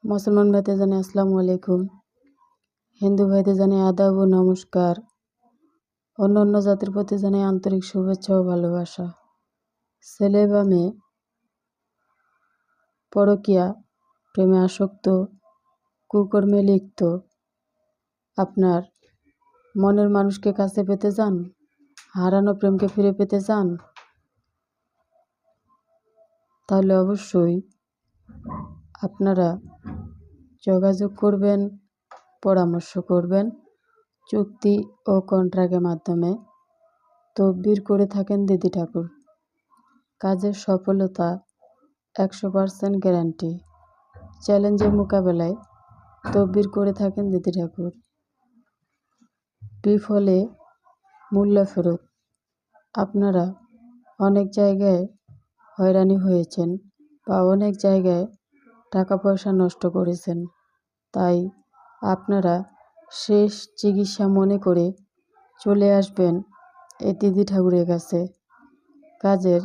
মুসলমান ভাইদের জানাই আসসালামু আলাইকুম। হিন্দু ভাইদের জানাই আদাব ও নমস্কার। অন্য জাতির প্রতি জানাই আন্তরিক শুভেচ্ছা ও ভালোবাসা। ছেলে বা মেয়ে পরকীয়া প্রেমে আসক্ত, কুকর্মে লিপ্ত, আপনার মনের মানুষকে কাছে পেতে চান, হারানো প্রেমকে ফিরে পেতে চান, তাহলে অবশ্যই আপনারা যোগাযোগ করবেন, পরামর্শ করবেন। চুক্তি ও কন্ট্রাক্টের মাধ্যমে তদবির করে থাকেন দিদি ঠাকুর। কাজের সফলতা 100% গ্যারান্টি। চ্যালেঞ্জের মোকাবেলায় তদবির করে থাকেন দিদি ঠাকুর। বিফলে মূল্য ফেরত। আপনারা অনেক জায়গায় হয়রানি হয়েছেন বা অনেক জায়গায় টাকা পয়সা নষ্ট করেছেন, তাই আপনারা শেষ চিকিৎসা মনে করে চলে আসবেন এই দিদি ঠাকুরের কাছে। কাজের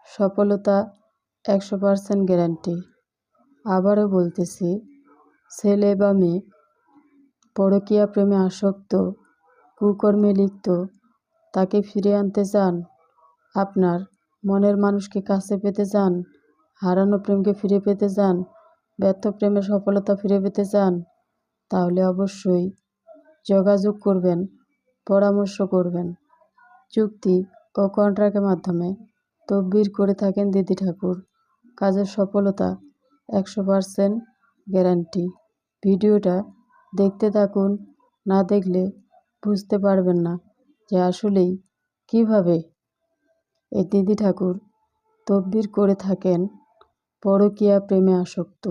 সফলতা 100% গ্যারান্টি। আবারও বলতেছি, ছেলে বা মেয়ে পরকীয়া প্রেমে আসক্ত, কুকর্মে লিপ্ত, তাকে ফিরে আনতে চান, আপনার মনের মানুষকে কাছে পেতে চান, হারানো প্রেমকে ফিরে পেতে চান, ব্যর্থ প্রেমের সফলতা ফিরে পেতে চান, তাহলে অবশ্যই যোগাযোগ করবেন, পরামর্শ করবেন। চুক্তি ও কন্ট্রাক্টের মাধ্যমে তদবির করে থাকেন দিদি ঠাকুর। কাজের সফলতা 100% গ্যারান্টি। ভিডিওটা দেখতে থাকুন, না দেখলে বুঝতে পারবেন না যে আসলেই কিভাবে এই দিদি ঠাকুর তদবির করে থাকেন পরকীয়া প্রেমে আসক্ত।